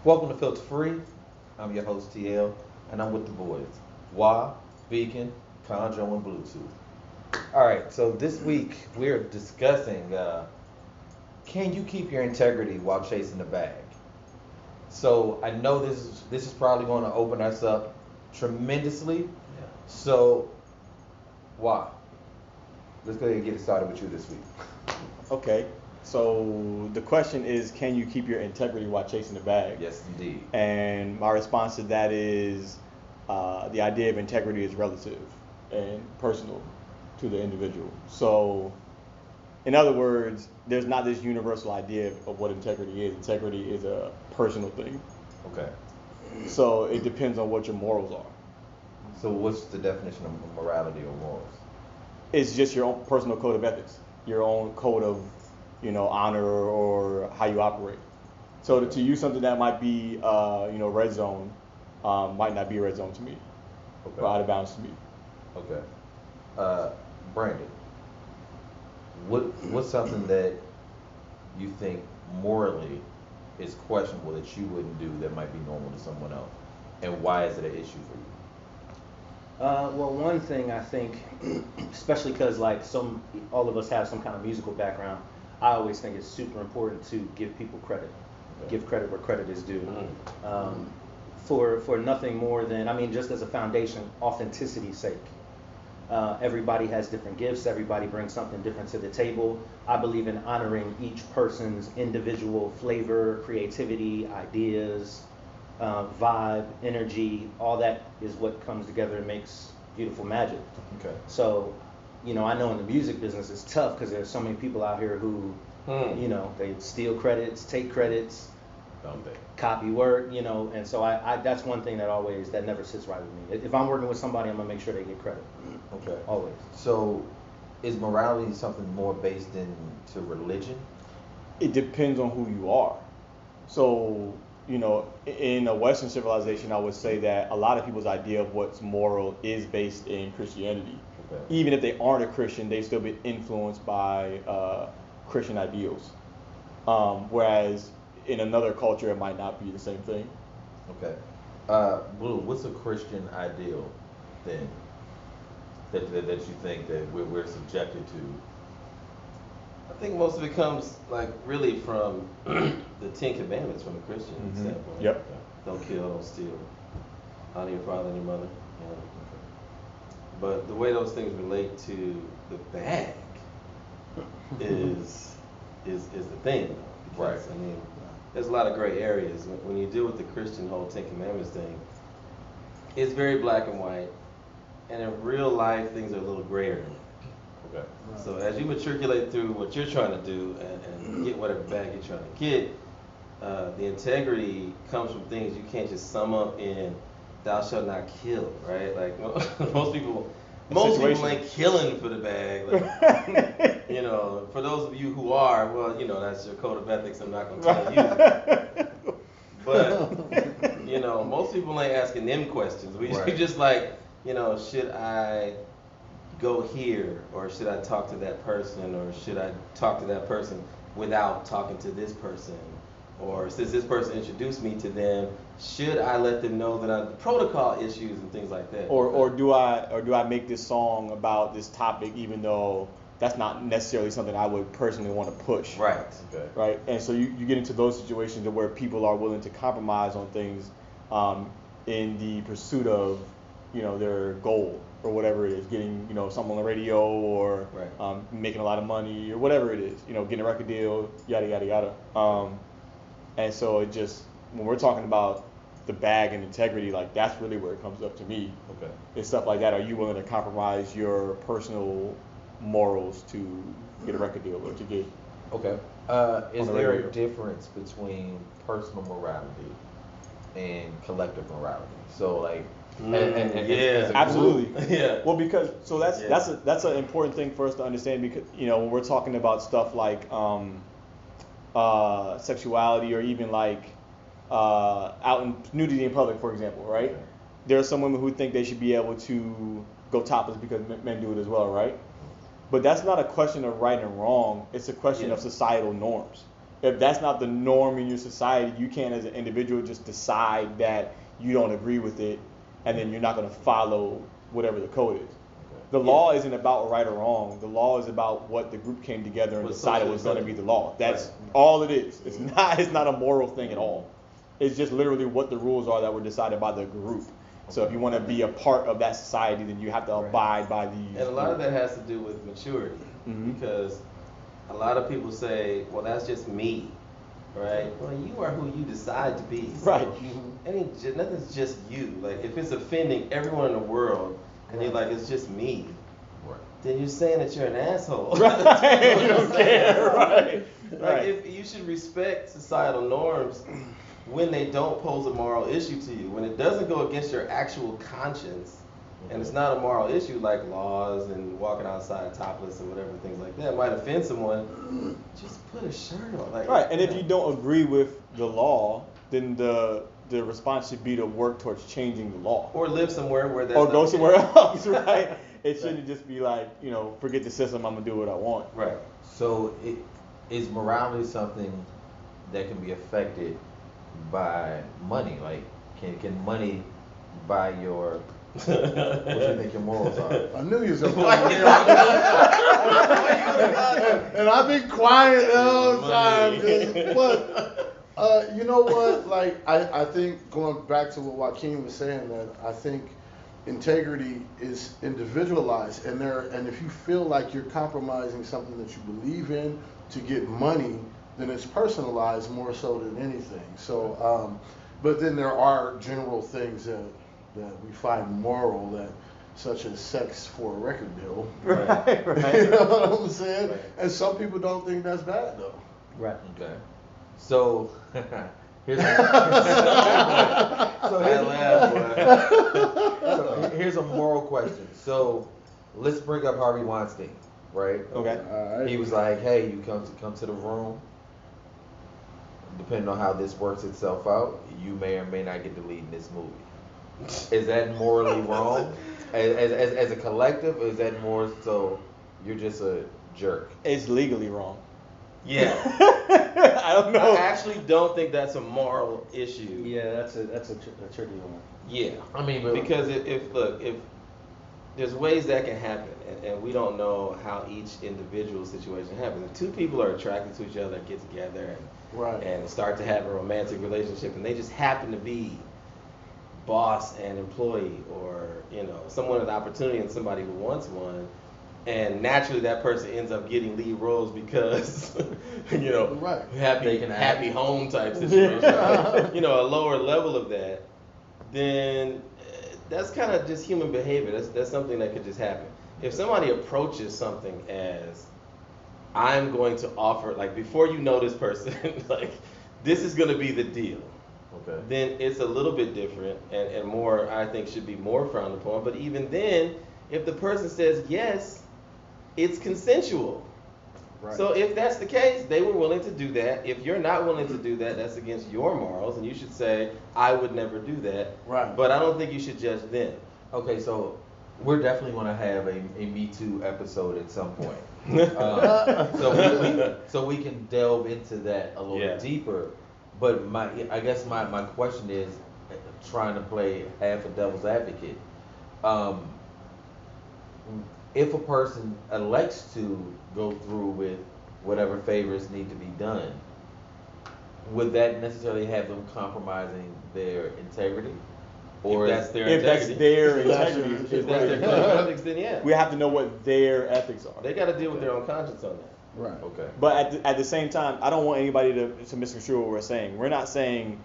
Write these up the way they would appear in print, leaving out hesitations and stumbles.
Welcome to Filter Free. I'm your host TL, and I'm with the boys. Wah, Beacon, Conjo, and Bluetooth. All right, so this week we're discussing can you keep your integrity while chasing the bag? So I know this is probably going to open us up tremendously. So Wah, let's go ahead and get it started with you this week. Okay, so the question is, can you keep your integrity while chasing the bag? Yes, indeed. And my response to that is, the idea of integrity is relative and personal to the individual. So, in other words, there's not this universal idea of what integrity is. Integrity is a personal thing. Okay. So it depends on what your morals are. So what's the definition of morality or morals? It's just your own personal code of ethics, your own code of, honor or how you operate. So to you, something that might be, red zone, might not be red zone to me, or Okay. out of bounds to me. Okay. Uh, Brandon, what's something that you think morally is questionable that you wouldn't do that might be normal to someone else, and why is it an issue for you? Well, one thing I think, especially because all of us have some kind of musical background, I always think it's super important to give people credit, Okay. give credit where credit is due. Mm. For nothing more than, I mean, just as a foundation, authenticity's sake. Everybody has different gifts. Everybody brings something different to the table. I believe in honoring each person's individual flavor, creativity, ideas, vibe, energy. All that is what comes together and makes beautiful magic. Okay. So, I know in the music business it's tough because there's so many people out here who, they steal credits, take credits, Don't they? copy work, and so I that's one thing that never sits right with me. If I'm working with somebody, I'm gonna make sure they get credit. Okay. Always. So, is morality something more based into religion? It depends on who you are. So, in a Western civilization, I would say that a lot of people's idea of what's moral is based in Christianity. Okay. Even if they aren't a Christian, they still be influenced by Christian ideals. Whereas in another culture, it might not be the same thing. Okay. Blue, what's a Christian ideal then that you think that we're subjected to? I think most of it comes like really from the Ten Commandments from a Christian standpoint. Yep. Don't kill, don't steal, honor your father and your mother. But the way those things relate to the bag is the thing, though. Because, Right. I mean, there's a lot of gray areas when you deal with the Christian whole Ten Commandments thing. It's very black and white, and in real life things are a little grayer than that. Okay. So as you matriculate through what you're trying to do and get whatever bag you're trying to get, the integrity comes from things you can't just sum up in "thou shalt not kill," right? Like most people ain't killing for the bag. Like, for those of you who are, well, that's your code of ethics. I'm not gonna tell you. But most people ain't asking them questions. We Right. just like, should I go here, or should I talk to that person, or should I talk to that person without talking to this person, or since this person introduced me to them, should I let them know that the protocol issues and things like that. Or do I make this song about this topic even though that's not necessarily something I would personally want to push. Right. Okay. Right. And so you get into those situations where people are willing to compromise on things in the pursuit of their goal or whatever it is, getting something on the radio or Right. making a lot of money or whatever it is, getting a record deal, yada yada yada. And so it just, when we're talking about the bag and integrity, like that's really where it comes up to me. Okay. It's stuff like that. Are you willing to compromise your personal morals to get a record deal or to get? Okay. Is the there radio. a difference between personal morality and collective morality? So like, Yeah. as a Absolutely. group- Yeah. Well, because so that's Yeah. that's an important thing for us to understand, because when we're talking about stuff like sexuality, or even like out in nudity in public, for example, right? Okay. There are some women who think they should be able to go topless because men do it as well, right? But that's not a question of right and wrong. It's a question of societal norms. If that's not the norm in your society, you can't as an individual just decide that you don't agree with it and then you're not going to follow whatever the code is. The law isn't about right or wrong. The law is about what the group came together and decided was going to be the law. That's all it is. It's not a moral thing at all. It's just literally what the rules are that were decided by the group. So if you want to be a part of that society, then you have to abide by these. And a lot of that has to do with maturity, because a lot of people say, well, that's just me, right? Well, you are who you decide to be. So Right. Nothing's just you. Like, if it's offending everyone in the world, and you're like, it's just me, then you're saying that you're an asshole. Right. You don't care, right? Like, if you should respect societal norms when they don't pose a moral issue to you, when it doesn't go against your actual conscience, and it's not a moral issue like laws and walking outside topless and whatever, things like that might offend someone. Just put a shirt on. Like, Right, and if you don't agree with the law, then the response should be to work towards changing the law. Or live somewhere where that's Or not go the somewhere case. else, right? It shouldn't just be like, forget the system, I'm going to do what I want. Right. So is morality something that can be affected by money? Like, can money buy your what do you think your morals are? I knew you was gonna put me on. And I've been quiet the whole time. But you know what? Like I think going back to what Joaquin was saying, that I think integrity is individualized, and if you feel like you're compromising something that you believe in to get money, then it's personalized more so than anything. So, but then there are general things that we find moral, that such as sex for a record deal. Right. You know what I'm saying? Right. And some people don't think that's bad though. Right. Okay. So here's I laugh, boy. here's a moral question. So let's bring up Harvey Weinstein, right? Okay. All right. He was like, hey, you come to the room. Depending on how this works itself out, you may or may not get to lead in this movie. Is that morally wrong? As a collective, or is that more so you're just a jerk? It's legally wrong. Yeah. I don't know. I actually don't think that's a moral issue. Yeah, that's a tricky one. Yeah. I mean, but Because if there's ways that can happen, and we don't know how each individual situation happens. If two people are attracted to each other and get together and start to have a romantic relationship, and they just happen to be boss and employee, or someone with opportunity and somebody who wants one, and naturally that person ends up getting lead roles because Right. happy home type situation, a lower level of that, then that's kind of just human behavior. That's something that could just happen. If somebody approaches something as, I'm going to offer, like, before you know this person, like, this is going to be the deal, okay. then it's a little bit different, and more, I think, should be more frowned upon. But even then, if the person says yes, it's consensual. Right. So if that's the case, they were willing to do that. If you're not willing to do that, that's against your morals, and you should say, I would never do that. Right. But I don't think you should judge them. Okay, so we're definitely going to have a Me Too episode at some point. So we can delve into that a little Yeah. deeper. But I guess my question is, trying to play half a devil's advocate. If a person elects to go through with whatever favors need to be done, would that necessarily have them compromising their integrity? Or If that's their If that's integrity. their If that's integrity, your- If that's their code of ethics, then yeah. we have to know what their ethics are. They got to deal with their own conscience on that. Right. Okay. But at the same time, I don't want anybody to misconstrue what we're saying. We're not saying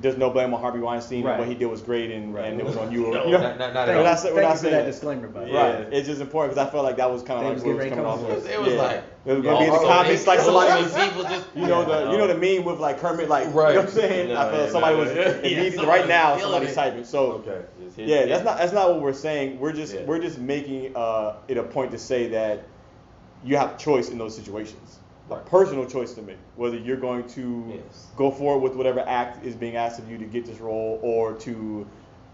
there's no blame on Harvey Weinstein, Right. and what he did was great, and it was on you. No, you know? not at We're all. not, we're not Thank you for saying that disclaimer, by the way. Right. It's just important because I felt like that was kind They of was like what getting was ready coming to off come with. It was like, it was gonna be in the comments like somebody was, people just, you know the meme with like Kermit, like you know Right. what I'm saying. No, I feel yeah, like somebody no, was yeah. immediately Yeah, right now somebody's somebody's feeling it. typing. So Okay. yeah, that's not what we're saying. We're just Yeah. we're just making it a point to say that you have choice in those situations. A personal choice to make, whether you're going to Yes. go forward with whatever act is being asked of you to get this role, or to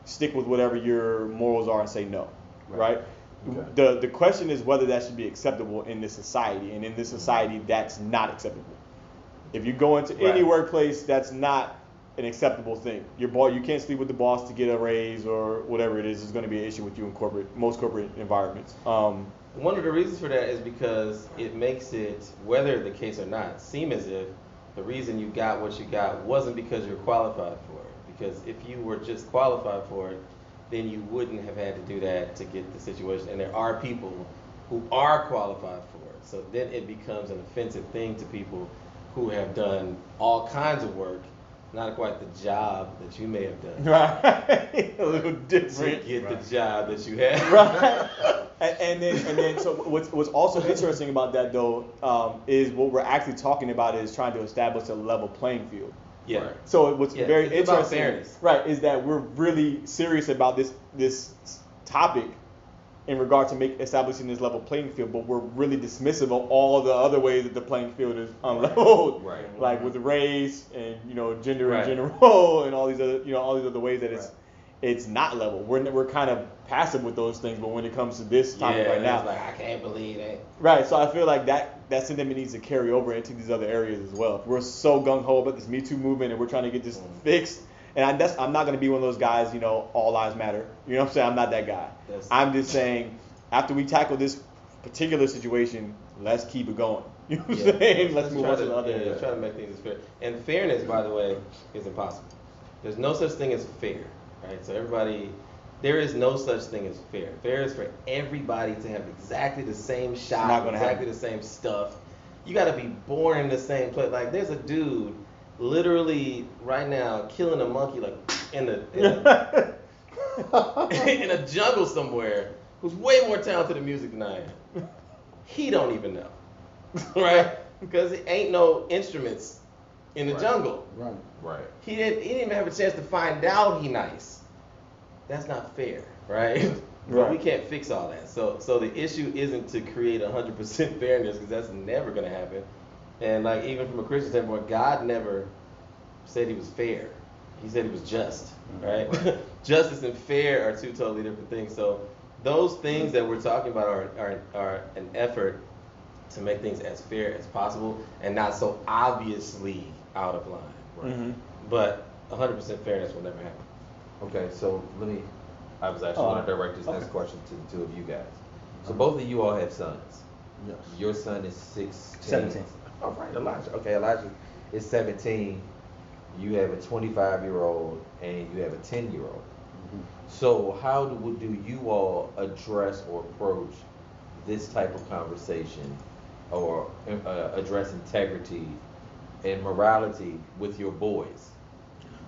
stick with whatever your morals are and say no, right? Okay. The question is whether that should be acceptable in this society, and in this society that's not acceptable. If you go into any Right. workplace, that's not an acceptable thing. Your boss, you can't sleep with the boss to get a raise or whatever it is. Is going to be an issue with you in most corporate environments. One of the reasons for that is because it makes it, whether the case or not, seem as if the reason you got what you got wasn't because you're qualified for it. Because if you were just qualified for it, then you wouldn't have had to do that to get the situation. And there are people who are qualified for it. So then it becomes an offensive thing to people who have done all kinds of work, not quite the job that you may have done. Right. A little To different. get the job that you had. Right. And then so what's also interesting about that though is what we're actually talking about is trying to establish a level playing field. Yeah. Right. So what's Yeah, very it's about interesting, fairness. right, is that we're really serious about this topic in regard to establishing this level playing field, but we're really dismissive of all the other ways that the playing field is unleveled, Right. like with race and gender Right. in general and all these other ways that it's not level. We're kind of passive with those things, but when it comes to this topic right now, it's like, I can't believe that. right. So I feel like that sentiment needs to carry over into these other areas as well. If we're so gung ho about this Me Too movement and we're trying to get this fixed, and I'm not going to be one of those guys, all lives matter. You know what I'm saying? I'm not that guy. I'm just saying, after we tackle this particular situation, let's keep it going. You know what I'm saying? Let's move on to the other Let's areas. try to make things as fair. And fairness, by the way, is impossible. There's no such thing as fair, right? So there is no such thing as fair. Fair is for everybody to have exactly the same not shot, gonna exactly happen. the same stuff. You got to be born in the same place. Like, there's a dude literally right now killing a monkey like in a in a jungle somewhere who's way more talented in music than I am. He don't even know, right? Because it ain't no instruments in the Right. jungle. Right. Right. He didn't even have a chance to find out he nice. That's not fair, right? But Right. we can't fix all that. So the issue isn't to create 100% fairness, because that's never going to happen. And like, even from a Christian standpoint, God never said he was fair. He said he was just, right? Justice and fair are two totally different things. So those things that we're talking about are an effort to make things as fair as possible and not so obviously out of line. Right. Mhm. But 100% fairness will never happen. Okay, so I was actually going to direct this next question to the two of you guys. So both of you all have sons. Yes. Your son is 16. 17. Oh, right, Elijah. Okay, Elijah is 17. You have a 25-year-old and you have a 10-year-old. So how do you all address or approach this type of conversation or address integrity and morality with your boys?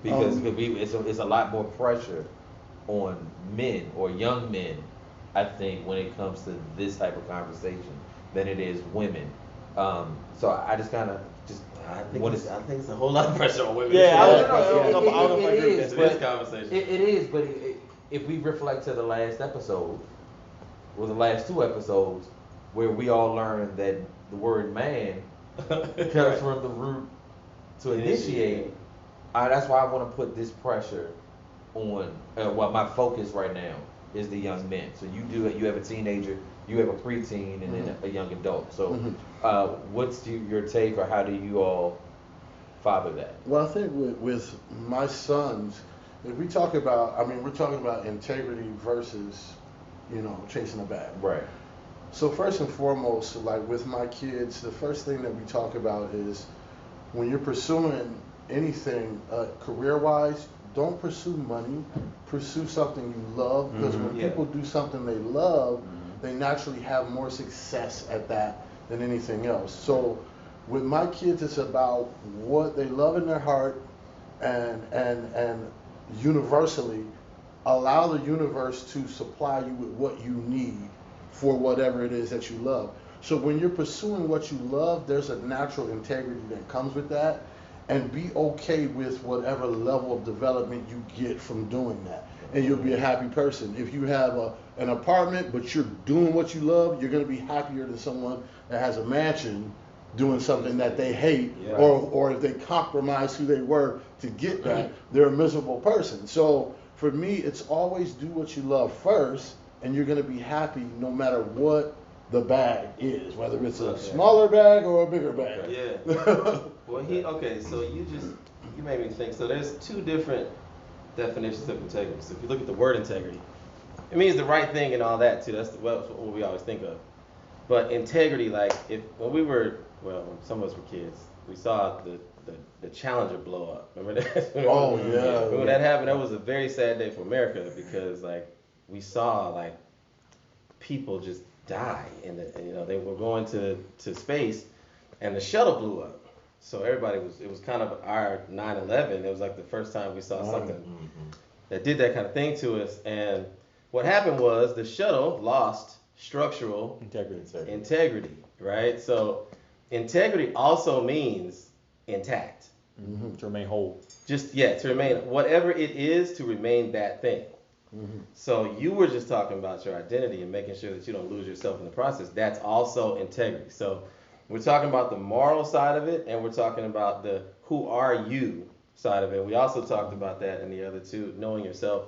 Because it's a lot more pressure on men or young men, I think, when it comes to this type of conversation than it is women. So I just kind of I think it's a whole lot of pressure on women. Yeah, No, I no, don't know if I it agree with is, that. This but conversation. it is, but if we reflect to the last episode, or the last two episodes, where we all learned that the word man comes from the root to initiate, that's why I want to put this pressure on. My focus right now is the young men. So you have a teenager, you have a preteen, and then a young adult. So what's your take, or how do you all father that? Well, I think with my sons, if we talk about, we're talking about integrity versus, chasing a bag. Right. So first and foremost, like with my kids, the first thing that we talk about is when you're pursuing anything career-wise, don't pursue money, pursue something you love, because when people do something they love, they naturally have more success at that than anything else. So with my kids, it's about what they love in their heart, and universally allow the universe to supply you with what you need for whatever it is that you love. So when you're pursuing what you love, there's a natural integrity that comes with that, and be okay with whatever level of development you get from doing that, and you'll be a happy person. If you have an apartment but you're doing what you love, you're going to be happier than someone that has a mansion doing something that they hate, or if they compromise who they were to get that, they're a miserable person. So for me, it's always do what you love first, and you're going to be happy no matter what the bag is, whether it's a smaller bag or a bigger bag. Yeah. Well, so you made me think. So there's two different definitions of integrity. So if you look at the word integrity, it means the right thing and all that too. That's what we always think of. But integrity, like when some of us were kids, we saw the Challenger blow up. Remember that? Oh yeah. When that happened, that was a very sad day for America because like we saw like people just die they were going to space and the shuttle blew up. So it was kind of our 9/11. It was like the first time we saw something that did that kind of thing to us. And what happened was the shuttle lost structural integrity, right? So integrity also means intact. To remain whole. To remain whatever it is, to remain that thing. So you were just talking about your identity and making sure that you don't lose yourself in the process. That's also integrity. So we're talking about the moral side of it, and we're talking about the who are you side of it. We also talked about that in the other two. Knowing yourself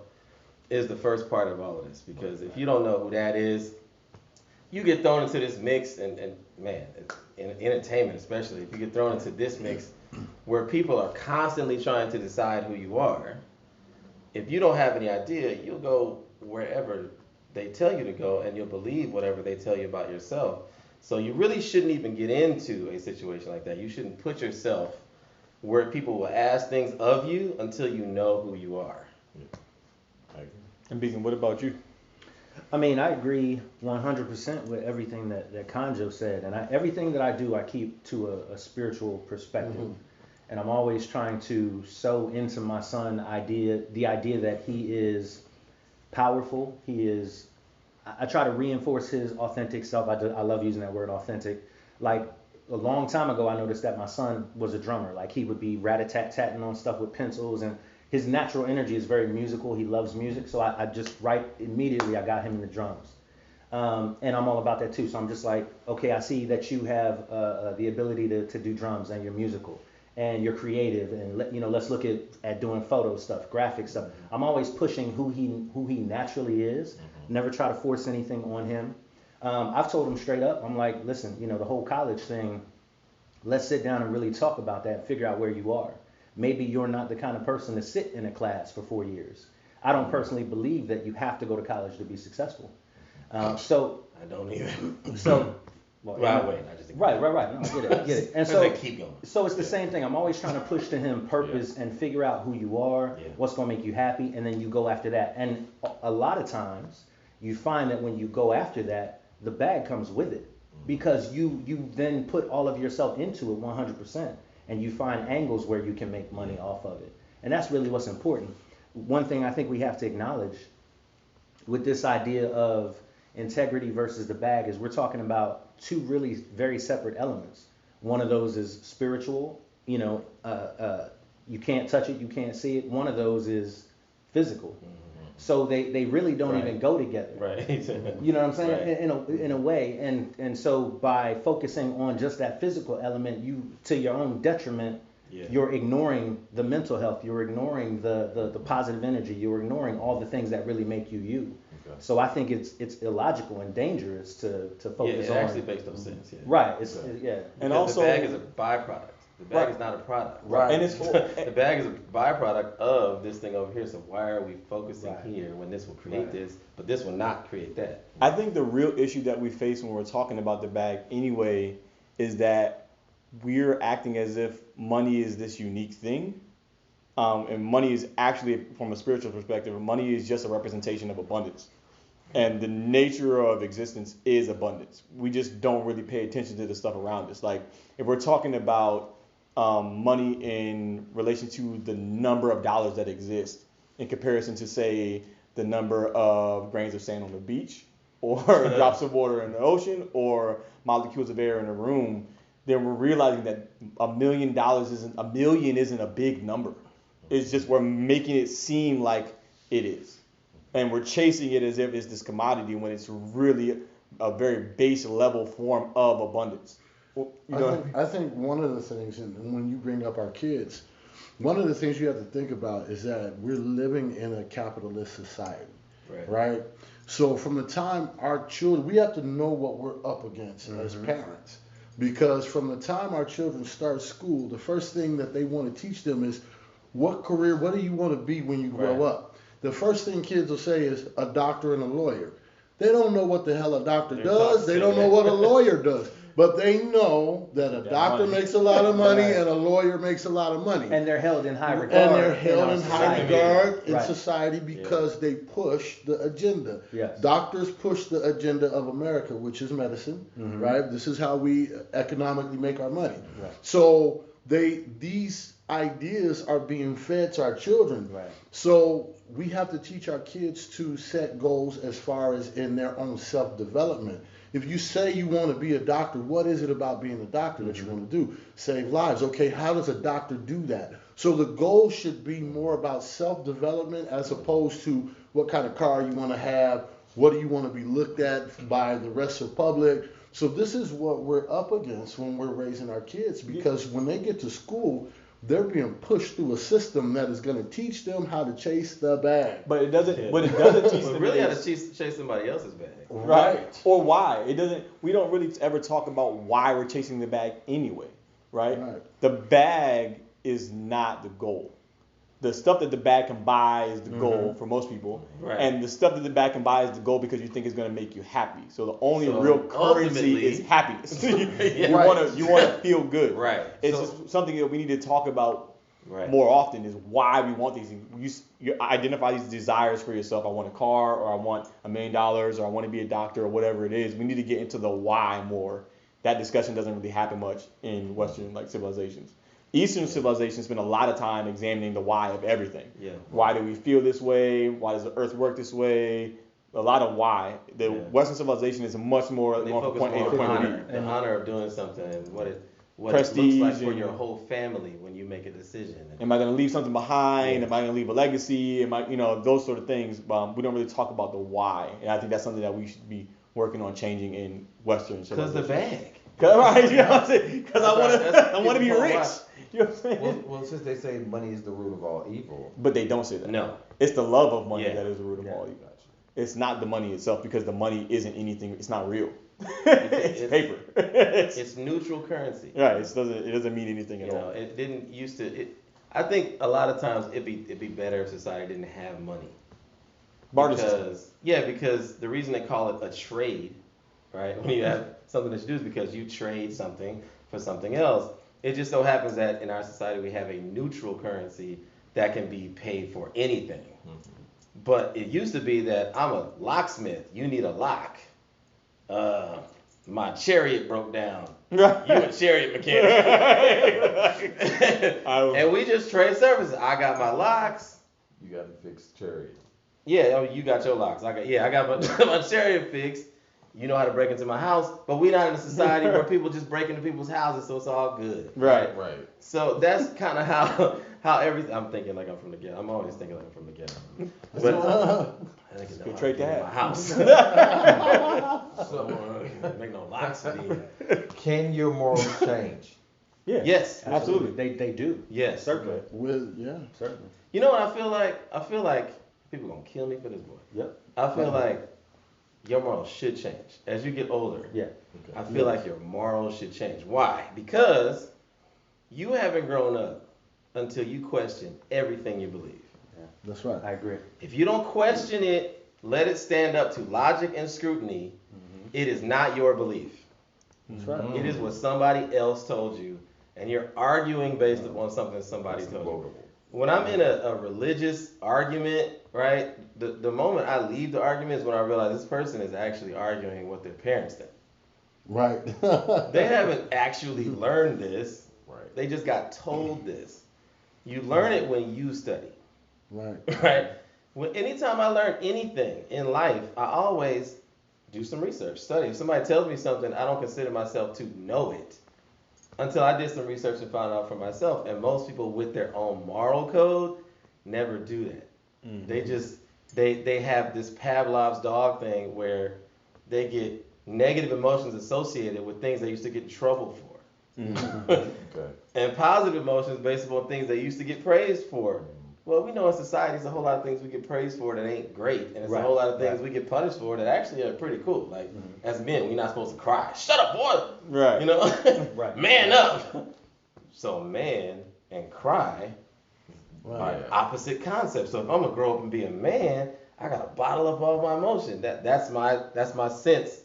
is the first part of all of this, because if you don't know who that is, you get thrown into this mix, and man, in entertainment especially, if you get thrown into this mix where people are constantly trying to decide who you are, if you don't have any idea, you'll go wherever they tell you to go, and you'll believe whatever they tell you about yourself. So you really shouldn't even get into a situation like that. You shouldn't put yourself where people will ask things of you until you know who you are. And Beacon, what about you? I mean, I agree 100% with everything that Kanjo said. And everything that I do, I keep to a spiritual perspective. And I'm always trying to sow into my son the idea that he is powerful. I try to reinforce his authentic self. I love using that word, authentic. Like a long time ago, I noticed that my son was a drummer. Like he would be rat-a-tat-tatting on stuff with pencils, and his natural energy is very musical. He loves music. So I just immediately, I got him in the drums. And I'm all about that too. So I'm just like, okay, I see that you have the ability to do drums, and you're musical, and you're creative, and let's look at doing photo stuff, graphic stuff. I'm always pushing who he naturally is. Never try to force anything on him. I've told him straight up, I'm like, listen, the whole college thing, let's sit down and really talk about that and figure out where you are. Maybe you're not the kind of person to sit in a class for 4 years. I don't personally believe that you have to go to college to be successful. So I don't either. So Right. No, I get it. And so keep going. So it's the same thing. I'm always trying to push to him purpose and figure out who you are, what's going to make you happy, and then you go after that. And a lot of times you find that when you go after that, the bag comes with it, because you then put all of yourself into it 100%, and you find angles where you can make money off of it. And that's really what's important. One thing I think we have to acknowledge with this idea of integrity versus the bag is we're talking about two really very separate elements. One of those is spiritual, you can't touch it, you can't see it. One of those is physical. So they really don't even go together. Right. You know what I'm saying? Right. In a way. And so by focusing on just that physical element, you, to your own detriment, you're ignoring the mental health, you're ignoring the positive energy, you're ignoring all the things that really make you you. Okay. So I think it's illogical and dangerous to focus on. It actually makes no sense. Yeah. Right. And and also the bag is a byproduct. The bag is not a product. Right. And the bag is a byproduct of this thing over here. So why are we focusing here when this will create this, but this will not create that? I think the real issue that we face when we're talking about the bag anyway is that we're acting as if money is this unique thing. And money is actually, from a spiritual perspective, money is just a representation of abundance. And the nature of existence is abundance. We just don't really pay attention to the stuff around us. Like if we're talking about money in relation to the number of dollars that exist in comparison to, say, the number of grains of sand on the beach, or drops of water in the ocean, or molecules of air in a room, then we're realizing that $1 million isn't a big number. It's just we're making it seem like it is. And we're chasing it as if it's this commodity when it's really a very base level form of abundance. I think one of the things, and when you bring up our kids, one of the things you have to think about is that we're living in a capitalist society, right? So from the time our children, we have to know what we're up against as parents. Because from the time our children start school, the first thing that they want to teach them is what do you want to be when you grow Right. up? The first thing kids will say is a doctor and a lawyer. They don't know what the hell a doctor They're does. taught They to don't say know that. what a lawyer does. But they know that a Got doctor money. makes a lot of money Right. and a lawyer makes a lot of money. And they're held in high regard. And they're held our in high society. regard in Right. society because they push the agenda. Yes. Doctors push the agenda of America, which is medicine, Mhm. right? This is how we economically make our money. Right. So these ideas are being fed to our children. Right. So we have to teach our kids to set goals as far as in their own self-development. If you say you want to be a doctor, what is it about being a doctor that you want to do? Save lives. Okay, how does a doctor do that? So the goal should be more about self-development as opposed to what kind of car you want to have, what do you want to be looked at by the rest of the public. So this is what we're up against when we're raising our kids, because when they get to school, they're being pushed through a system that is going to teach them how to chase the bag. But it doesn't. What it doesn't teach We them really is- got to chase somebody else's bag. right? Or why? It doesn't. We don't really ever talk about why we're chasing the bag anyway, right? Right. The bag is not the goal. The stuff that the bag can buy is the goal for most people, Right. and the stuff that the bag can buy is the goal because you think it's going to make you happy. So the only So real currency ultimately- is happiness. you Right. want to feel good. Right. It's So- just something that we need to talk about Right. more often is why we want these things. You identify these desires for yourself. I want a car, or I want $1 million, or I want to be a doctor, or whatever it is. We need to get into the why more. That discussion doesn't really happen much in Western civilizations. Eastern civilizations spend a lot of time examining the why of everything. Yeah. Why do we feel this way? Why does the earth work this way? A lot of why. The Yeah. Western civilization is much more They going from focus point A more to on point B. honor, the honor of doing something, and what it looks Prestige like for and- your whole family when you make a decision. Am I going to leave something behind? Yeah. Am I going to leave a legacy? Am I, those sort of things. We don't really talk about the why, and I think that's something that we should be working on changing in Western Because civilization. the bag. Right, you know what I'm saying? Because I That's want right, to, that's I want to be people rich. watch. You know what I'm saying? Well, since they say money is the root of all evil, But they don't say that. No. It's the love of money Yeah. that is the root of Yeah. all evil. It's not the money itself, because the money isn't anything. It's not real. it's paper. It's neutral currency. Right. It doesn't mean anything You at know, all. it didn't used to. I think a lot of times it'd be better if society didn't have money. Barter system. Because the reason they call it a trade, right? When you have something that you do is because you trade something for something else. It just so happens that in our society we have a neutral currency that can be paid for anything. But it used to be that I'm a locksmith. You need a lock. My chariot broke down. You a chariot mechanic. And we just trade services. I got my locks. you got to fix chariot. Yeah, you got your locks. I got my chariot fixed. You know how to break into my house, but we're not in a society where people just break into people's houses, so it's all good. Right. Right. So that's kind of how everything. I'm thinking like I'm from the ghetto. I'm always thinking like I'm from the ghetto. But I think it's Good trait to in have. my house. So, make no locks for me. Can your morals change? Yeah. Yes, Absolutely. They do. yes. Certainly. Certainly. You know what I feel like? I feel like people gonna kill me for this boy. Yep. I feel like your morals should change as you get older. Yeah. I feel like your morals should change. Why? Because you haven't grown up until you question everything you believe. That's right. I agree. If you don't question it, let it stand up to logic and scrutiny, it is not your belief. That's right. It is what somebody else told you, and you're arguing based upon something somebody told you. When I'm in a religious argument, right, the moment I leave the argument is when I realize this person is actually arguing what their parents think. Right. They haven't actually learned this. Right. They just got told this. You learn it when you study, Right. right? Anytime I learn anything in life, I always do some research, study. If somebody tells me something, I don't consider myself to know it until I did some research and found out for myself. And most people with their own moral code never do that. They just they have this Pavlov's dog thing where they get negative emotions associated with things they used to get in trouble for. Okay. And positive emotions based upon things they used to get praised for. Well, we know in society there's a whole lot of things we get praised for that ain't great, and there's a Right, whole lot of things right. we get punished for that actually are pretty cool. Like Mhm. as men, we're not supposed to cry. Shut up, boy. Right. You know, Right. man up. So man and cry are Right. opposite concepts. So if I'm gonna grow up and be a man, I gotta bottle up all my emotion. That's my sense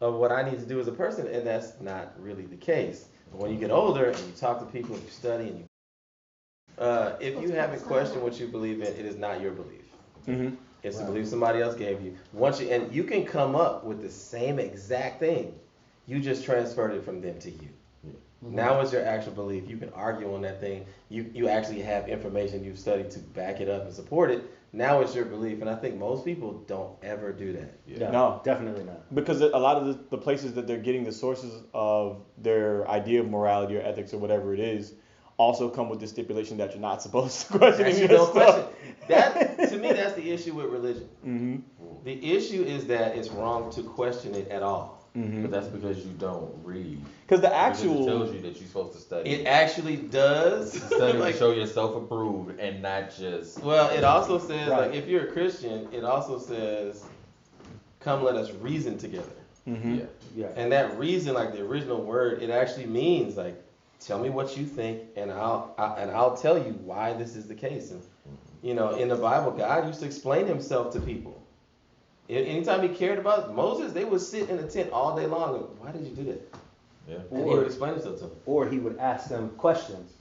of what I need to do as a person, and that's not really the case. But when you get older and you talk to people, and you study, and if you haven't questioned what you believe in, it is not your belief. Mm-hmm. It's the Right. belief somebody else gave you. And you can come up with the same exact thing. You just transferred it from them to you. Mhm. Now it's your actual belief. You can argue on that thing. You actually have information you've studied to back it up and support it. Now it's your belief, and I think most people don't ever do that. Yeah. No. Definitely not. Because a lot of the places that they're getting the sources of their idea of morality or ethics or whatever it is also come with the stipulation that you're not supposed to question Actually, any don't of this question. stuff. That to me, that's the issue with religion. Mm-hmm. The issue is that it's wrong to question it at all. Mm-hmm. But that's because you don't read. Because the Because actual it tells you that you're supposed to study. It actually does. Study Like, to show yourself approved and not just. well, it also says, Right. like, if you're a Christian, it also says, come let us reason together. Mm-hmm. Yeah. Yeah. And that reason, like the original word, it actually means, like, tell me what you think, and I'll tell you why this is the case. And, you know, in the Bible, God used to explain himself to people. Anytime he cared about Moses, they would sit in a tent all day long. And, why did you do that? Yeah. And he would explain himself to them. Or he would ask them questions.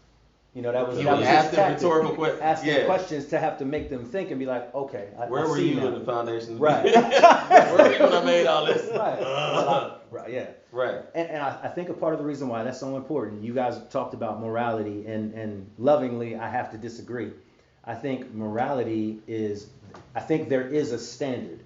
You know, that was He that would was ask his them tactic. rhetorical questions. Ask them Yeah. questions to have to make them think and be like, okay, I Where were see you now. when the foundation? Right. Where were you when I made all this? Right. Right. Yeah. Right. And I think a part of the reason why that's so important, you guys talked about morality, and lovingly, I have to disagree. I think I think there is a standard.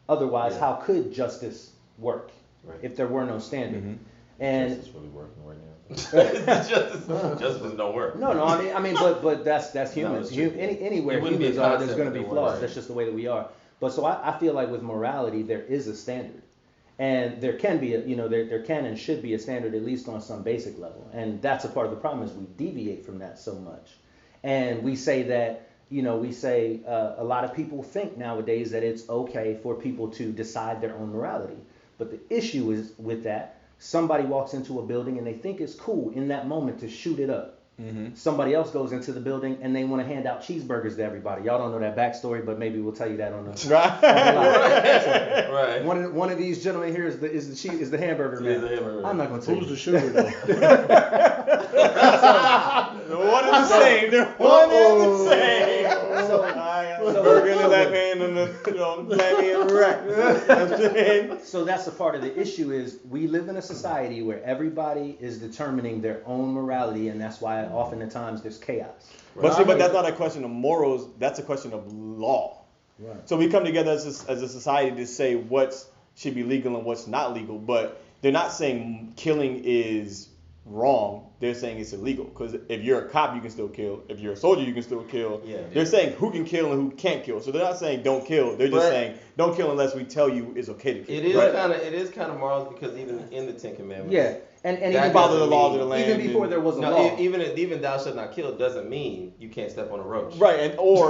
Otherwise, Yeah. how could justice work Right. if there were no standard? Mhm. And Justice really working right now. Justice don't work. no, I mean, but that's humans. it's true. Anywhere It wouldn't be a humans are, there's concept going to if be there flaws. weren't. That's just the way that we are. But so I feel like with morality, there is a standard, and there can be there can and should be a standard, at least on some basic level. And that's a part of the problem, is we deviate from that so much, and we say that. A lot of people think nowadays that it's okay for people to decide their own morality. But the issue is with that, somebody walks into a building and they think it's cool in that moment to shoot it up. Mm-hmm. Somebody else goes into the building and they want to hand out cheeseburgers to everybody. Y'all don't know that backstory, but maybe we'll tell you that on the Right. Right. one of these gentlemen here is the hamburger man. Is the hamburger. I'm not going to tell Who's the you. shooter though? One and the same. They're one and the same. So- Burger in the left hand and the black hand right. So that's a part of the issue, is we live in a society where everybody is determining their own morality, and that's why often at times there's chaos. But that's not a question of morals. That's a question of law. Right. So we come together as a society to say what should be legal and what's not legal. But they're not saying killing is wrong. They're saying it's illegal. Because if you're a cop, you can still kill. If you're a soldier, you can still kill. Yeah. They're saying who can kill and who can't kill. So they're not saying don't kill. They're just But- saying don't kill unless we tell you it's okay to kill. It is Right. kind of morals, because even in the Ten Commandments. Yeah, and That even Follow the doesn't laws mean- of the land. even before there was a No, law. even thou shalt not kill doesn't mean you can't step on a roach. Right, and or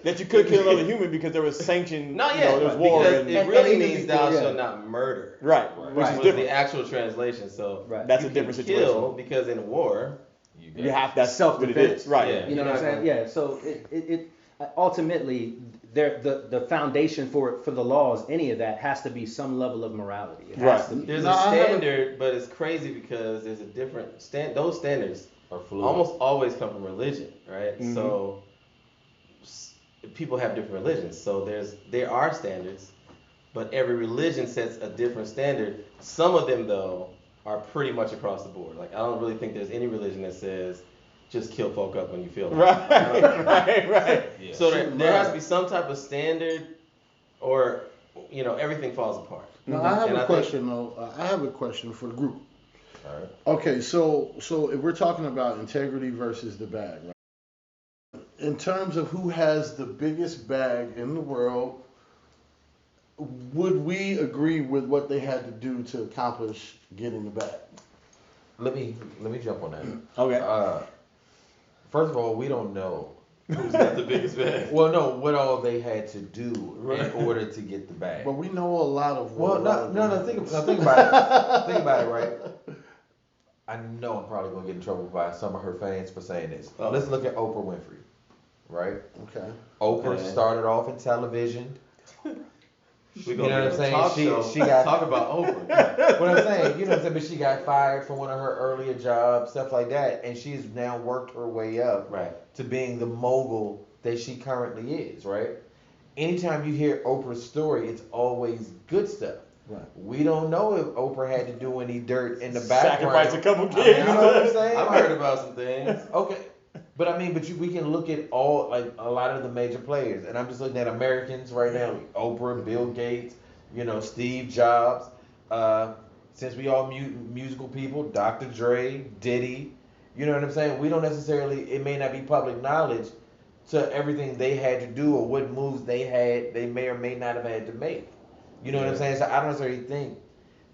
that you could kill another human because there was sanctioned. No, you yeah, know, there's war. because And, it and really even means thou before, yeah. shalt not murder. right, Right. which Right. is Was different. the actual translation. So Right. That's you a different can situation. kill, because in war, You have that's Self-defense. what it is. Right. Yeah. You know what I'm saying? Yeah. So it ultimately the foundation for the laws, any of that, has to be some level of morality. It has Right. to be. there's No, a I haven't- standard, but it's crazy because there's a different those standards Or fluid. almost always come from religion, right? Mhm. So people have different religions, so there are standards, but every religion sets a different standard. Some of them, though, are pretty much across the board. Like, I don't really think there's any religion that says just kill folk up when you feel like it. Right. Yeah. So there has to be some type of standard, or everything falls apart. Now I have And a think- question though. I have a question for the group. All right. Okay, so if we're talking about integrity versus the bag, right? In terms of who has the biggest bag in the world, would we agree with what they had to do to accomplish getting the bag? Let me jump on that. Okay. First of all, we don't know Who's got the biggest bag? Well, no, what all they had to do Right. in order to get the bag. But we know a lot of. Well, no, think about it. Think about it, right? I know I'm probably gonna get in trouble by some of her fans for saying this. Oh. Let's look at Oprah Winfrey, right? Okay. Oprah Okay. started off in television. We You know what I'm saying? Talk show. She got Talk about Oprah. what I'm saying, you know what I'm saying, but she got fired from one of her earlier jobs, stuff like that, and she's now worked her way up Right. to being the mogul that she currently is, right? Anytime you hear Oprah's story, it's always good stuff. Right. We don't know if Oprah had to do any dirt in the background. Sacrifice a couple You kids. know what I'm saying? I've heard about some things. Okay, but I mean, we can look at all, like, a lot of the major players, and I'm just looking at Americans right now: Oprah, Bill Gates, you know, Steve Jobs. Since we all musical people, Dr. Dre, Diddy. You know what I'm saying? We don't necessarily. It may not be public knowledge to everything they had to do or what moves they may or may not have had to make. You know what I'm saying? So I don't necessarily think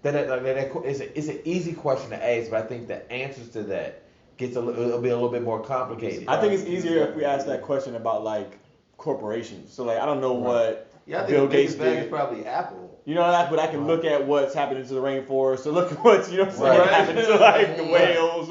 that it's an easy question to ask, but I think the answers to that it'll be a little bit more complicated. I think it's easier if we ask that question about like corporations. So like I don't know what Yeah, I think Bill the Gates biggest bag did. is probably Apple. You know that, but I can look at what's happening to the rainforest, so look at what's Right. happening to like the whales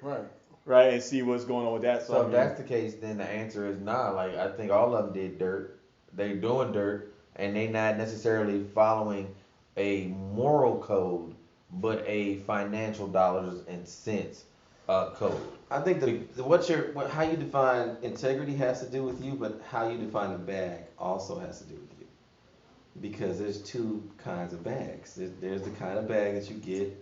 Right. right, and see what's going on with that. So if that's the case, then the answer is nah. Like, I think all of them did dirt. They're doing dirt, and they not necessarily following a moral code, but a financial dollars and cents code. I think how you define integrity has to do with you, but how you define the bag also has to do with you. Because there's two kinds of bags. There's the kind of bag that you get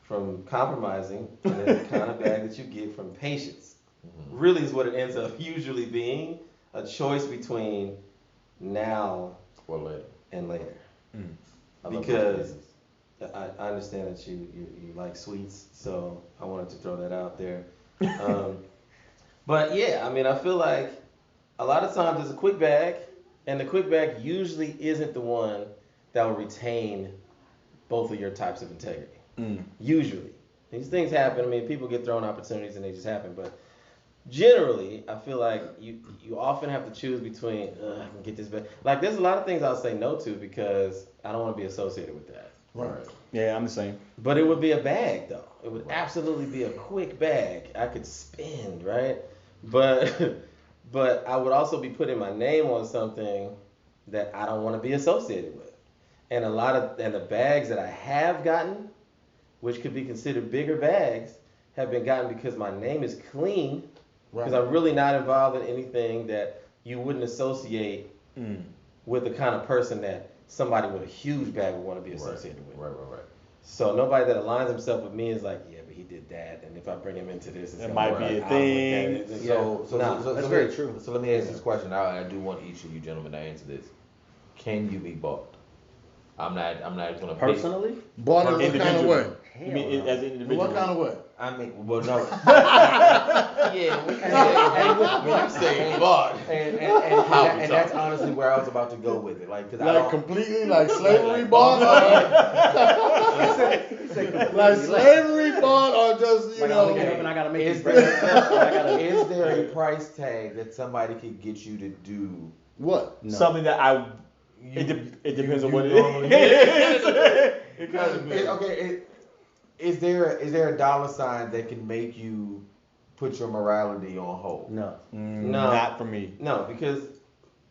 from compromising, and there's the kind of bag that you get from patience. Mm-hmm. Really is what it ends up usually being, a choice between now Or later. and later. Mm. I love Because those I understand that you like sweets, so I wanted to throw that out there. But yeah, I mean, I feel like a lot of times there's a quick bag, and the quick bag usually isn't the one that will retain both of your types of integrity. Usually. These things happen. I mean, people get thrown opportunities and they just happen. But generally, I feel like you often have to choose between, I can get this back. Like, there's a lot of things I'll say no to because I don't want to be associated with that. Right. Yeah, I'm the same. But it would be a bag, though. It would absolutely be a quick bag. I could spend, right? But but I would also be putting my name on something that I don't want to be associated with. And the bags that I have gotten, which could be considered bigger bags, have been gotten because my name is clean. Because I'm really not involved in anything that you wouldn't associate with the kind of person that somebody with a huge bag would want to be associated with. Right. So nobody that aligns himself with me is like, yeah, but he did that, and if I bring him into this, it's That gonna might work be a out thing. with that. So that's very true. So let me ask this question. I do want each of you gentlemen to answer this. Can you be bought? I'm not gonna Personally? Bought in what kind of Individually. way? You mean Hell as an In individual? what kind of way? I mean, well, no. When you say bought, And that's honestly where I was about to go with it. Like, cause I Like don't. completely like slavery bought? Like slavery bought or just, you Like, know. I'm get up and I gotta make Is this there, is there a price tag that somebody could get you to do? What? No. Something that You- it depends on you what it normally- is. It kind of depends. Okay, is there a dollar sign that can make you put your morality on hold? No. No. Not for me. no, because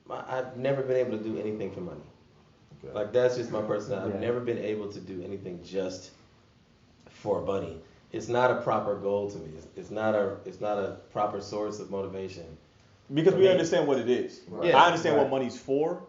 I've never been able to do anything for money. Okay. Like, that's just my personality. I've Yeah. never been able to do anything just for money. It's not a proper goal to me. It's not a proper source of motivation. Because For we me. understand what it is. Right. Yeah, I understand right. what money's for,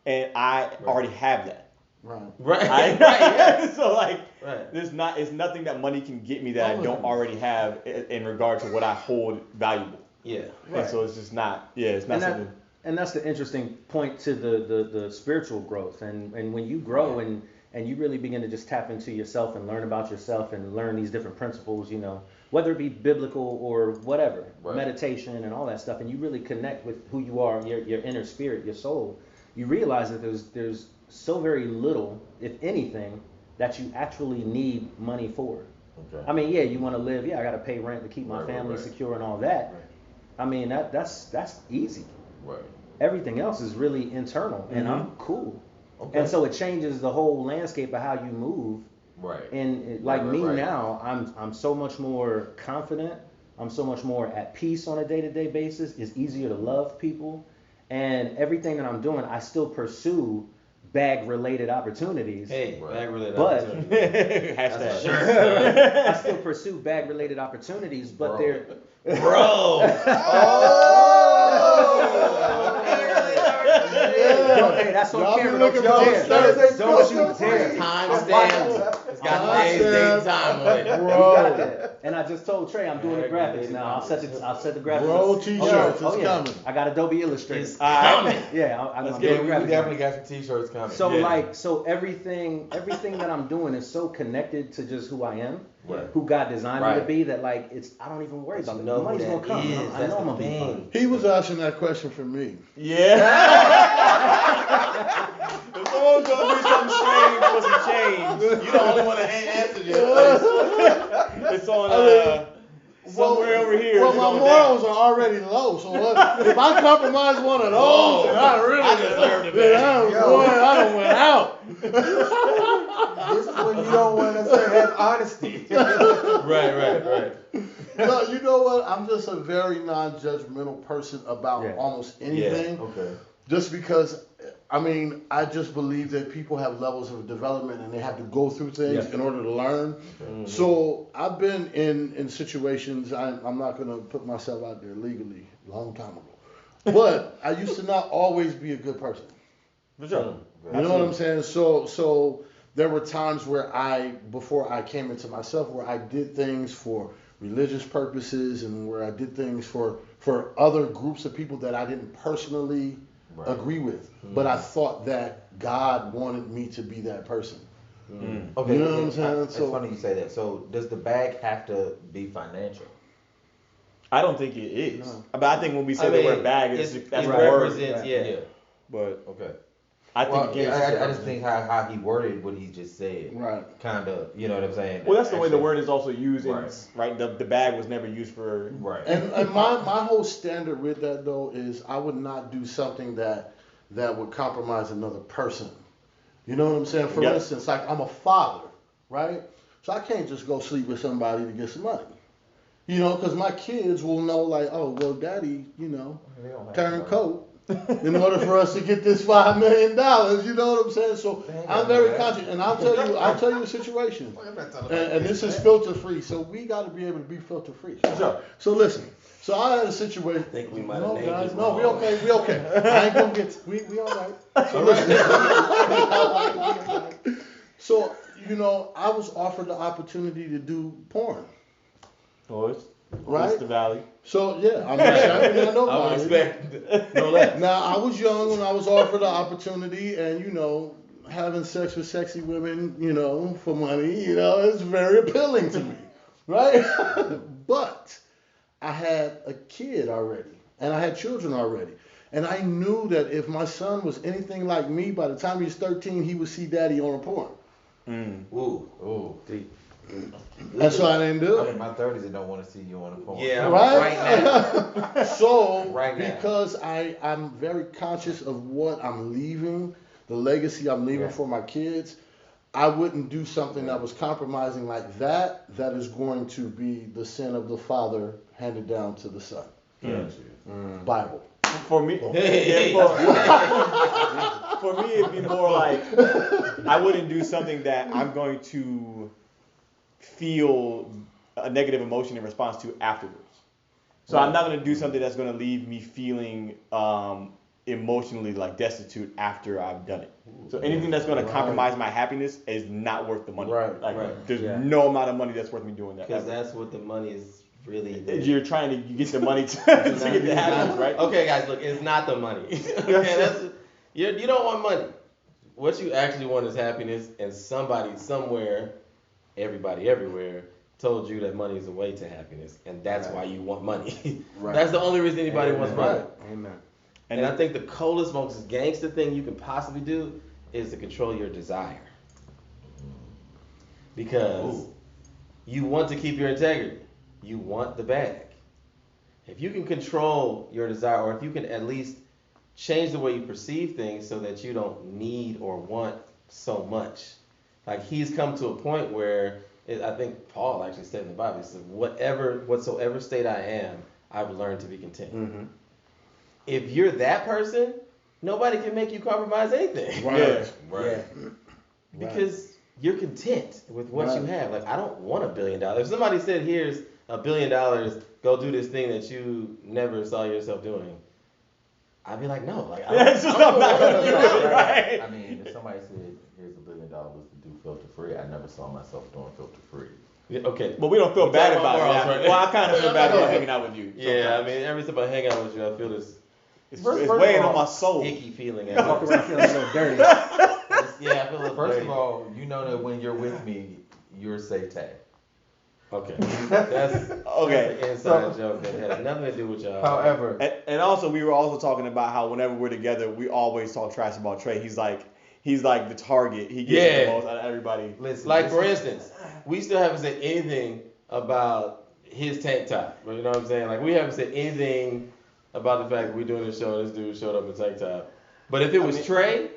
and I already have that. Right. Right. I, right. Yeah. So like, Right. it's nothing that money can get me that I don't already have in regard to what I hold valuable. Yeah. And so it's just not. Yeah, it's not And, something. and that's the interesting point to the spiritual growth. And when you grow and you really begin to just tap into yourself and learn about yourself and learn these different principles, you know, whether it be biblical or whatever, Right. meditation and all that stuff, and you really connect with who you are, your inner spirit, your soul, you realize that there's so very little, if anything, that you actually need money for. Okay. I mean, yeah, you want to live. Yeah, I got to pay rent to keep my Right, family right. secure and all that. I mean, that's easy. Right. Everything else is really internal, and Mhm. I'm cool. Okay. And so it changes the whole landscape of how you move. Right. And like Right, me right. now, I'm so much more confident. I'm so much more at peace on a day-to-day basis. It's easier to love people, and everything that I'm doing, I still pursue bag-related opportunities. Hey, Right. bag related But- opportunity. Hashtag. That's a shirt. I still pursue bag-related opportunities, but Bro. they're Bro. Hey, that's on Y'all be camera. looking Don't you for dare. those Don't you dare. Timestamp. It's got today's date and time on it. You got that. And I just told Trey I'm doing the graphics now. I'll set the graphics. Bro, up. t-shirts, it's coming. I got Adobe Illustrator. It's Alright. coming. Yeah, I'm Let's gonna get do it. the We graphics. definitely got some t-shirts coming. So Yeah. so everything that I'm doing is so connected to just who I am, Right. who God designed me to Right. be, that like I don't even worry about You it. know The who money's that gonna come. is. I That's know I'm the gonna be thing. fine. He was asking that question for me. Yeah. If someone's gonna do something strange for some change, You the only one that ain't answered yet. it's on Well, somewhere over here. Well, it's my going morals down. are already low, so if I compromise one of those, then I really I deserve the then bag. I don't went out. This is when you don't want to have honesty. Right. No, you know what? I'm just a very non-judgmental person about Yeah. almost anything. Okay. Just because, I mean, I just believe that people have levels of development and they have to go through things Yeah. in order to learn. So I've been in situations, I'm not going to put myself out there legally, a long time ago. But I used to not always be a good person. For sure. You know what I'm saying? So there were times where before I came into myself, where I did things for religious purposes and where I did things for other groups of people that I didn't personally agree with. But I thought that God wanted me to be that person. Okay. You know what I'm saying? It's So- funny you say that. So does the bag have to be financial? I don't think it is. No. But I think when we say I the mean, word bag, it that's the word. represents, yeah. But Okay. I think Well, again, I just think how he worded what he just said. Right. Kind of, you know what I'm saying? well, that's the way the Actually- word is also used. Right. Right. The bag was never used for. Right. And my whole standard with that though is I would not do something that would compromise another person. You know what I'm saying? For Yep. instance, like I'm a father, right? So I can't just go sleep with somebody to get some money. You know, because my kids will know like, oh, well, daddy, you know, They don't have turned to. coat in order for us to get this $5 million. You know what I'm saying? So They ain't I'm gonna very do that. conscious, and I'll tell you a situation. And this is filter free, so we got to be able to be filter free. Sure. So listen. So I had a situation. I think we might have No, named guys, it no, we wrong. okay, we okay. I ain't gonna get. We all right. So listen. So you know, I was offered the opportunity to do porn, Oh, it's right? the valley. So yeah, I'm not shouting at I would nobody. expect no less. Now I was young when I was offered the opportunity, and you know, having sex with sexy women, you know, for money, you know, it's very appealing to me, right? But I had a kid already, and I had children already, and I knew that if my son was anything like me, by the time he's 13, he would see daddy on a porn, Ooh. Ooh. and so I didn't do I'm in it. my 30s and don't want to see you on the phone. Yeah. Right? now. So, Right now. because I'm very conscious of what I'm leaving, the legacy I'm leaving for my kids, I wouldn't do something that was compromising like that is going to be the sin of the father handed down to the son. Bible. For me, Hey. for me, it'd be more like I wouldn't do something that I'm going to feel a negative emotion in response to afterwards. So I'm not going to do something that's going to leave me feeling emotionally like destitute after I've done it. So anything that's going to compromise my happiness is not worth the money. Right, Like right. there's Yeah. no amount of money that's worth me doing that. Because ever. that's what the money is really. There. You're trying to get the money to get the happiness, right? Okay, guys, look, it's not the money. Okay, you don't want money. What you actually want is happiness, and somebody somewhere, everybody everywhere, told you that money is a way to happiness, and that's why you want money. Right. That's the only reason anybody wants money. Amen. And I think the coldest, most gangster thing you can possibly do is to control your desire. Because you want to keep your integrity. You want the bag. if you can control your desire, or if you can at least change the way you perceive things so that you don't need or want so much. Like he's come to a point where I think Paul actually said in the Bible, he said, whatsoever state I am, I've learned to be content. Mm-hmm. If you're that person, nobody can make you compromise anything. Right. Yeah. Because you're content with what you have. Like, I don't want $1 billion. If somebody said, here's $1 billion, go do this thing that you never saw yourself doing, I'd be like, no. Like, I'm not gonna do it, right. I mean, if somebody said, here's $1 billion to do filter free, I never saw myself doing filter free. Yeah, okay. But we don't feel bad talking about it. morals, right? Well, I kind of feel bad about hanging out with you. Yeah, I mean, every time I hang out with you, I feel this It's First weighing of all, on my soul. icky feeling. Walk around feeling a little dirty. Yeah, I feel a little First dirty. of all, you know that when you're with me, you're safe tag. Okay. That's Okay. an inside joke that has nothing to do with y'all. However, And also, we were also talking about how whenever we're together, we always talk trash about Trey. He's like the target. He gets Yeah. the most out of everybody. listen, Like, this for is- instance, we still haven't said anything about his tank top. You know what I'm saying? Like, we haven't said anything about the fact that we're doing this show and this dude showed up in tank top. But if it was Trey,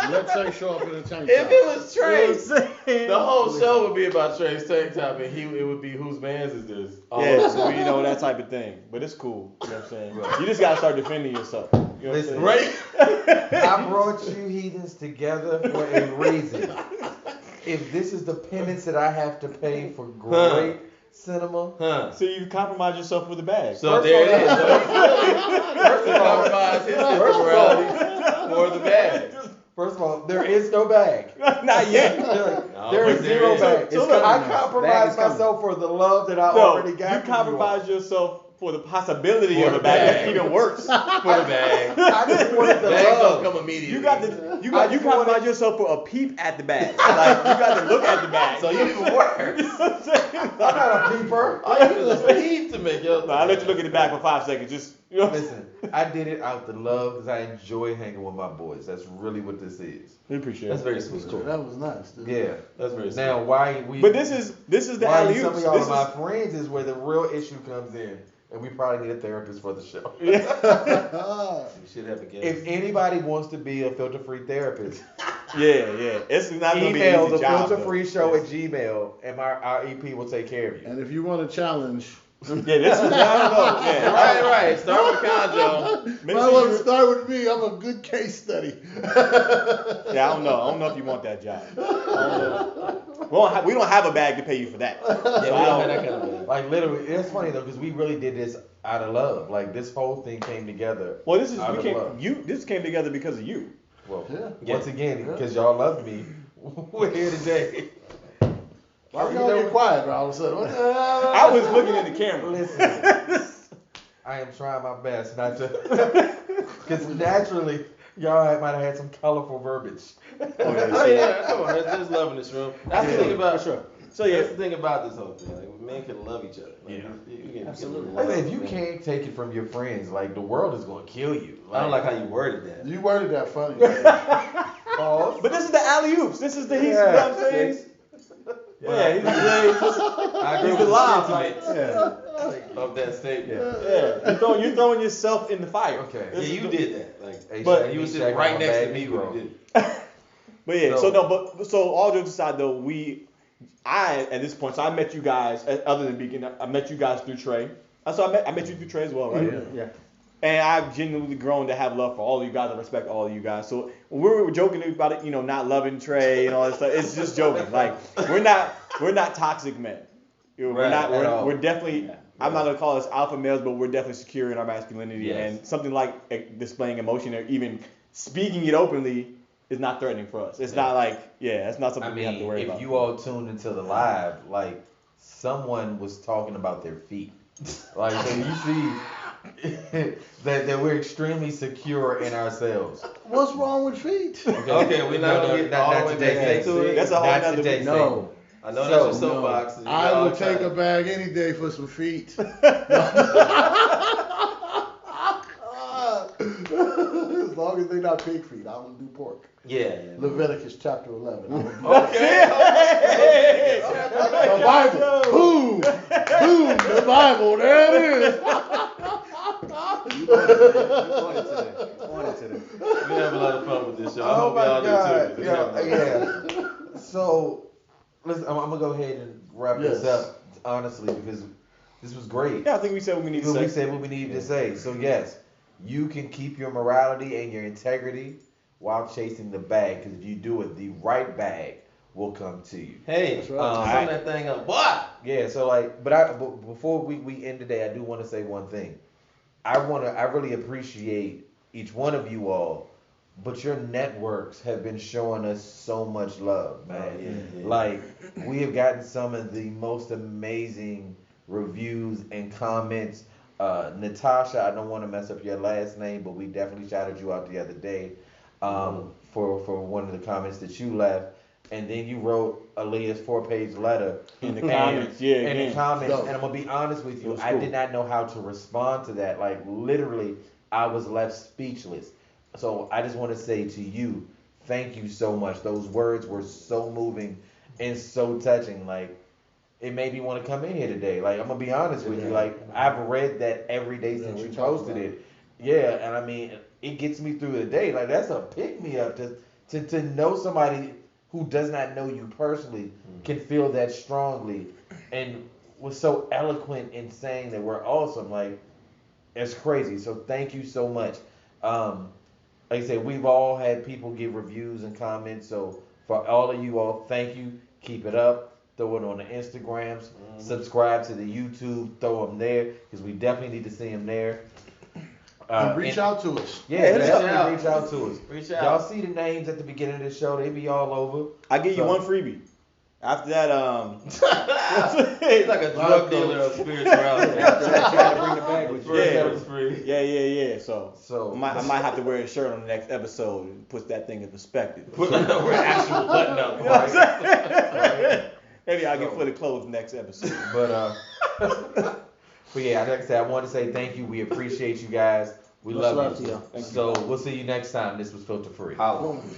Let Trey show up in a tank if top. it was Trey, the whole show would be about Trey's tank top, and it would be whose man's is this? Yeah, so you know that type of thing. But it's cool. You know what I'm saying? Right. You just gotta start defending yourself. You know what I'm Listen, saying? Right? I brought you heathens together for a reason. If this is the penance that I have to pay for great cinema, Huh. So you compromise yourself with the bag. So there it is. So he's really first of all, compromise his temporality for the bag. first of all, there is no bag. Not yet. There is but zero there is. bag. So look, I bag compromise is coming. myself for the love that I No, already got. you from compromise yourself for the possibility For of the the bag. bag. That's even worse. For the bag. I just wanted the Bag love. don't come immediately. You compromise yourself for a peep at the bag. Like you got to look at the bag. So you even worse. You know what I'm saying? I'm not a peeper. I use a peep to make your. No, I let you look at the bag for 5 seconds. Just you know. Listen, I did it out the love because I enjoy hanging with my boys. That's really what this is. We appreciate That's it. very sweet. That was nice, dude. Yeah. That's very sweet. Now, why we? But this is the why alley some of oops. y'all This are my is friends is where the real issue comes in, and we probably need a therapist for the show. You should have a guest. If anybody wants to be a filter-free therapist, yeah. It's not gonna be an email easy the job, filterfreeshow at Gmail, and our EP will take care of you. And if you want a challenge, though. Yeah, this is I don't know. Yeah. Right. Start with Conjo. Make might sure want to you- start with me. I'm a good case study. Yeah, I don't know if you want that job. I don't know. We don't have a bag to pay you for that. Yeah, we don't have that kind of money. Like literally, it's funny though because we really did this out of love. Like this whole thing came together. Well, this is out of love. This came together because of you. Well, Yeah. once again, because y'all love me, we're here today. Why we all get quiet all of a sudden? What the hell? I was looking in the camera. Listen, I am trying my best not to, because naturally y'all might have had some colorful verbiage. Oh yeah, come on. There's love in this room. That's the thing about sure. So yeah, that's the thing about this whole thing. Like, men can love each other. Like, you can Absolutely. love Listen, if you men. can't take it from your friends, like the world is gonna kill you. I don't like how you worded that. You worded that funny. Man. Pause. But this is the alley oops. This is the he's. Yeah. You know what I'm saying? Yeah, he's I agree he's with the the lob. sentiment of that statement. Yeah, you're throwing yourself in the fire. Okay. Yeah, you did that. Like, Hey, But- Shaq, you me was Shaq, sitting I'm right a next to bad me Negro. when you did it. But yeah, So- so all jokes aside though, I at this point, so I met you guys other than Beacon, I met you guys through Trey. So I met you through Trey as well, right? Yeah. And I've genuinely grown to have love for all of you guys. I respect all of you guys. So when we were joking about it, not loving Trey and all that stuff, it's just joking. Like we're not toxic men. Right, at all. We're definitely. I'm not gonna call us alpha males, but we're definitely secure in our masculinity. Yes. And something like displaying emotion or even speaking it openly is not threatening for us. It's not like it's not something I we have to mean, worry if about. you all tuned into the live, like someone was talking about their feet. Like so you see that we're extremely secure in ourselves. What's wrong with feet? Okay, we're not gonna get all the way back into it. That's a whole Not nother today, No. I know So, that's your soapbox. and you I all will take try- a bag any day for some feet. As long as they're not pig feet, I will do pork. Yeah. Leviticus chapter 11. I will do Okay. the Bible. Boom. Boom, the Bible, there it is. You on it, man. You on it today. You on it today. We have a lot of fun with this show. I Oh hope my y'all God. do too. We have a lot of fun. Yeah. So, listen, I'm gonna go ahead and wrap this Yes. up honestly because this was great. Yeah, I think we said what we need to say. We said what we needed to say. So yes, you can keep your morality and your integrity while chasing the bag. Because if you do it, the right bag will come to you. Hey, That's right. sum that thing up. What? Yeah. So like, but before we end today, I do want to say one thing. I really appreciate each one of you all, but your networks have been showing us so much love, man. Yeah. Like we have gotten some of the most amazing reviews and comments. Natasha, I don't want to mess up your last name, but we definitely shouted you out the other day for one of the comments that you left. And then you wrote Aaliyah's 4-page letter In the comments, yeah. in the again. comments, Dope. and I'm gonna be honest with It you, was I cool. did not know how to respond to that. Like literally, I was left speechless. So I just want to say to you, thank you so much. Those words were so moving and so touching. Like it made me want to come in here today. Like I'm gonna be honest with you. Like I've read that every day Yeah, since we you talked posted about it. Yeah, and I mean it gets me through the day. Like that's a pick me up to know somebody who does not know you personally can feel that strongly and was so eloquent in saying that we're awesome. Like it's crazy. So thank you so much. Like I said, we've all had people give reviews and comments. So for all of you all, thank you. Keep it up. Throw it on the Instagrams. Subscribe to the YouTube. Throw them there because we definitely need to see them there. And reach out to us. Yeah, hit us definitely out. reach out to us. Reach out. Y'all see the names at the beginning of the show. They be all over. I give you So- one freebie. After that, He's like a drug dealer of spirituality. After that, you gotta bring the bag with you. First Yeah. that was free. yeah. So So- I might have to wear a shirt on the next episode and put that thing in perspective. Put an actual button up. You know what I'm Right? saying? Maybe I'll get fully clothed next episode. But but yeah, like I said, I want to say thank you. We appreciate you guys. We Much love love you. to y'all. So we'll see you next time. This was Filter Free. Holla. Boom.